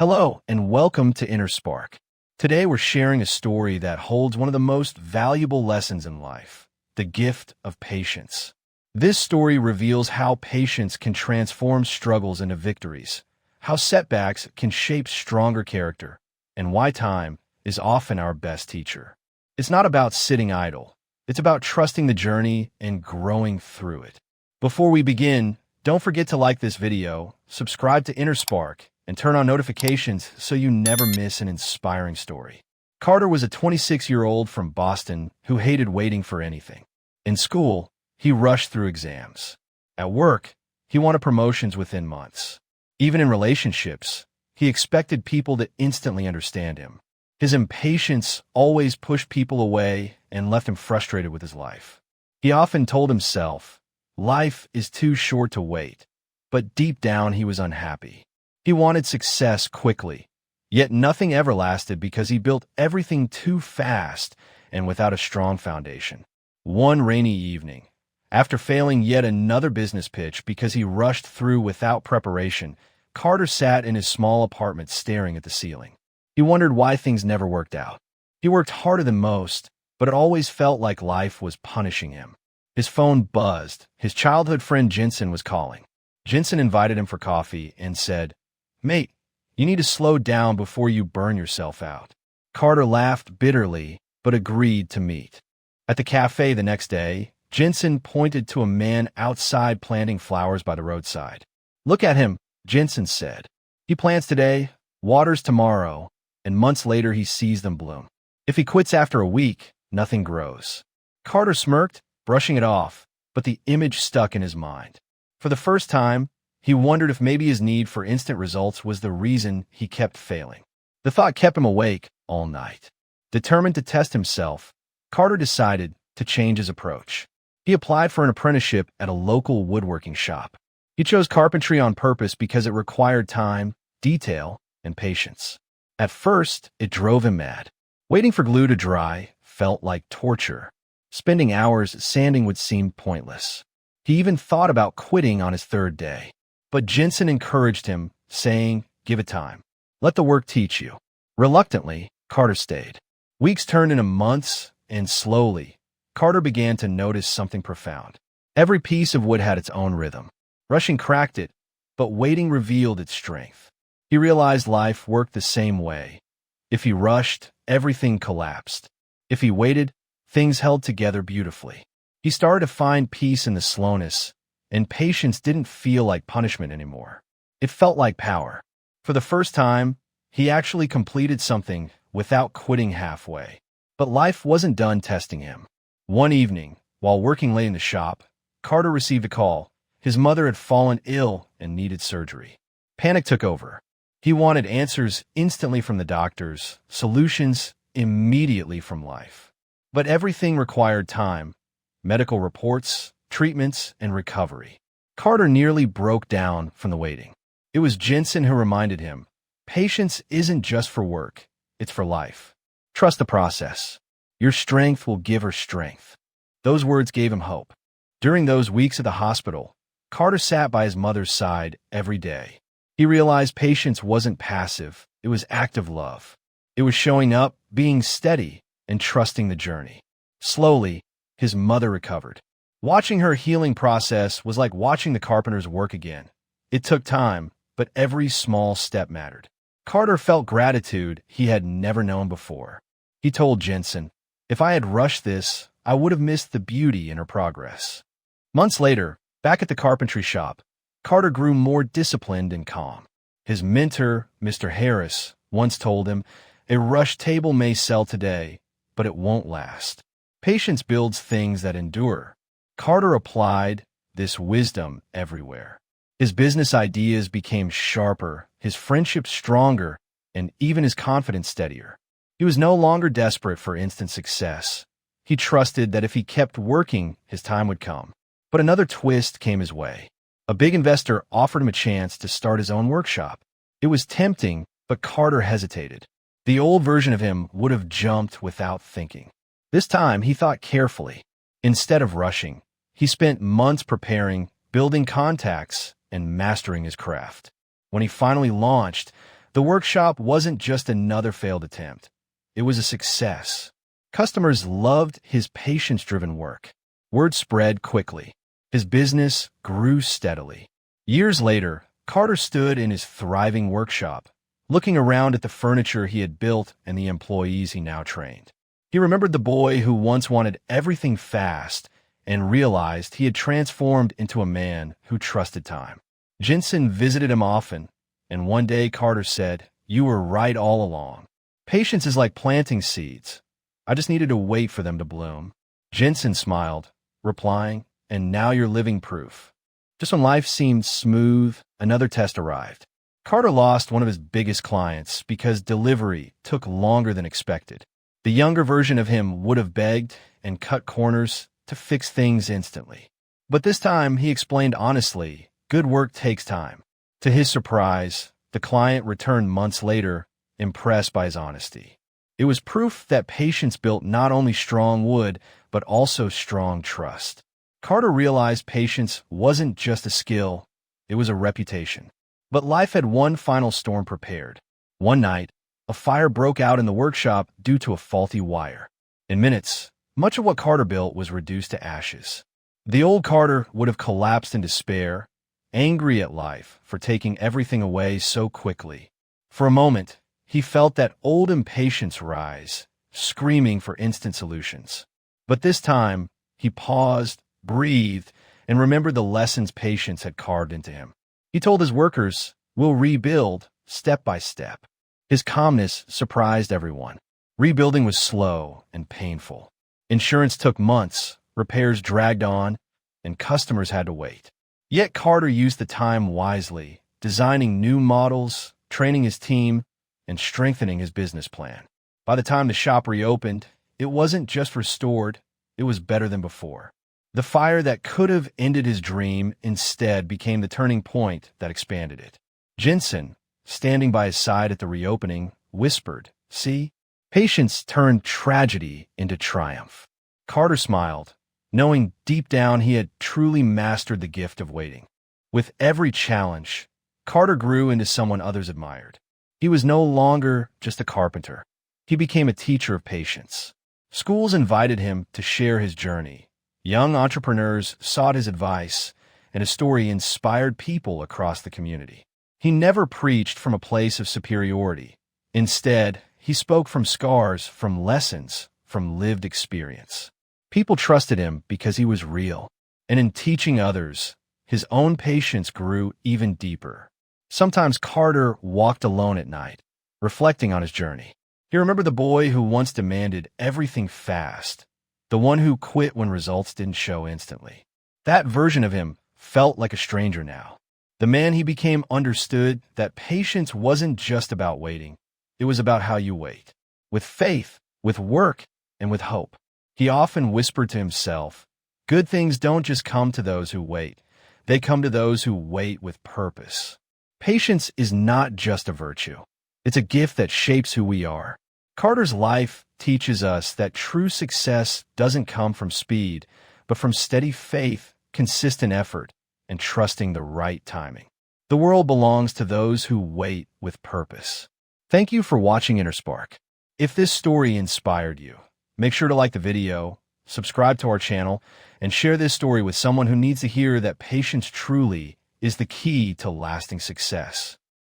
Hello, and welcome to Inner Spark. Today we're sharing a story that holds one of the most valuable lessons in life, the gift of patience. This story reveals how patience can transform struggles into victories, how setbacks can shape stronger character, and why time is often our best teacher. It's not about sitting idle. It's about trusting the journey and growing through it. Before we begin, don't forget to like this video, subscribe to Inner Spark, and turn on notifications so you never miss an inspiring story. Carter was a 26-year-old from Boston who hated waiting for anything. In school, he rushed through exams. At work, he wanted promotions within months. Even in relationships, he expected people to instantly understand him. His impatience always pushed people away and left him frustrated with his life. He often told himself, life is too short to wait, but deep down he was unhappy. He wanted success quickly, yet nothing ever lasted because he built everything too fast and without a strong foundation. One rainy evening, after failing yet another business pitch because he rushed through without preparation, Carter sat in his small apartment staring at the ceiling. He wondered why things never worked out. He worked harder than most, but it always felt like life was punishing him. His phone buzzed. His childhood friend Jenson was calling. Jenson invited him for coffee and said, "Mate, you need to slow down before you burn yourself out." Carter laughed bitterly, but agreed to meet. At the cafe the next day, Jenson pointed to a man outside planting flowers by the roadside. "Look at him," Jenson said. "He plants today, waters tomorrow, and months later he sees them bloom. If he quits after a week, nothing grows." Carter smirked, brushing it off, but the image stuck in his mind. For the first time, he wondered if maybe his need for instant results was the reason he kept failing. The thought kept him awake all night. Determined to test himself, Carter decided to change his approach. He applied for an apprenticeship at a local woodworking shop. He chose carpentry on purpose because it required time, detail, and patience. At first, it drove him mad. Waiting for glue to dry felt like torture. Spending hours sanding would seem pointless. He even thought about quitting on his third day. But Jenson encouraged him, saying, "Give it time. Let the work teach you." Reluctantly, Carter stayed. Weeks turned into months, and slowly, Carter began to notice something profound. Every piece of wood had its own rhythm. Rushing cracked it, but waiting revealed its strength. He realized life worked the same way. If he rushed, everything collapsed. If he waited, things held together beautifully. He started to find peace in the slowness, and patience didn't feel like punishment anymore. It felt like power. For the first time, he actually completed something without quitting halfway. But life wasn't done testing him. One evening, while working late in the shop, Carter received a call. His mother had fallen ill and needed surgery. Panic took over. He wanted answers instantly from the doctors, solutions immediately from life. But everything required time, medical reports, treatments, and recovery. Carter nearly broke down from the waiting. It was Jenson who reminded him, patience isn't just for work, it's for life. Trust the process. Your strength will give her strength. Those words gave him hope. During those weeks at the hospital, Carter sat by his mother's side every day. He realized patience wasn't passive, it was active love. It was showing up, being steady, and trusting the journey. Slowly, his mother recovered. Watching her healing process was like watching the carpenters work again. It took time, but every small step mattered. Carter felt gratitude he had never known before. He told Jenson, "If I had rushed this, I would have missed the beauty in her progress." Months later, back at the carpentry shop, Carter grew more disciplined and calm. His mentor, Mr. Harris, once told him, "A rushed table may sell today, but it won't last. Patience builds things that endure." Carter applied this wisdom everywhere. His business ideas became sharper, his friendships stronger, and even his confidence steadier. He was no longer desperate for instant success. He trusted that if he kept working, his time would come. But another twist came his way. A big investor offered him a chance to start his own workshop. It was tempting, but Carter hesitated. The old version of him would have jumped without thinking. This time, he thought carefully. Instead of rushing, he spent months preparing, building contacts, and mastering his craft. When he finally launched, The workshop wasn't just another failed attempt. It was a success. Customers loved his patience-driven work. Word spread quickly. His business grew steadily. Years later, Carter stood in his thriving workshop, looking around at the furniture he had built and the employees he now trained. He remembered the boy who once wanted everything fast and realized he had transformed into a man who trusted time. Jenson visited him often, and one day Carter said, "You were right all along. Patience is like planting seeds. I just needed to wait for them to bloom." Jenson smiled, replying, "And now you're living proof." Just when life seemed smooth, another test arrived. Carter lost one of his biggest clients because delivery took longer than expected. The younger version of him would have begged and cut corners to fix things instantly. But this time, he explained honestly, good work takes time. To his surprise, the client returned months later, impressed by his honesty. It was proof that patience built not only strong wood, but also strong trust. Carter realized patience wasn't just a skill, it was a reputation. But life had one final storm prepared. One night, a fire broke out in the workshop due to a faulty wire. In minutes, much of what Carter built was reduced to ashes. The old Carter would have collapsed in despair, angry at life for taking everything away so quickly. For a moment, he felt that old impatience rise, screaming for instant solutions. But this time, he paused, breathed, and remembered the lessons patience had carved into him. He told his workers, "We'll rebuild, step by step." His calmness surprised everyone. Rebuilding was slow and painful. Insurance took months, repairs dragged on, and customers had to wait. Yet Carter used the time wisely, designing new models, training his team, and strengthening his business plan. By the time the shop reopened, it wasn't just restored, it was better than before. The fire that could have ended his dream instead became the turning point that expanded it. Jenson, standing by his side at the reopening, whispered, "See? Patience turned tragedy into triumph." Carter smiled, knowing deep down he had truly mastered the gift of waiting. With every challenge, Carter grew into someone others admired. He was no longer just a carpenter. He became a teacher of patience. Schools invited him to share his journey. Young entrepreneurs sought his advice, and his story inspired people across the community. He never preached from a place of superiority. Instead, he spoke from scars, from lessons, from lived experience. People trusted him because he was real, and in teaching others, his own patience grew even deeper. Sometimes Carter walked alone at night, reflecting on his journey. He remembered the boy who once demanded everything fast, the one who quit when results didn't show instantly. That version of him felt like a stranger now. The man he became understood that patience wasn't just about waiting. It was about how you wait. With faith, with work, and with hope. He often whispered to himself, "Good things don't just come to those who wait. They come to those who wait with purpose." Patience is not just a virtue. It's a gift that shapes who we are. Carter's life teaches us that true success doesn't come from speed, but from steady faith, consistent effort, and trusting the right timing. The world belongs to those who wait with purpose. Thank you for watching InnerSpark. If this story inspired you, make sure to like the video, subscribe to our channel, and share this story with someone who needs to hear that patience truly is the key to lasting success.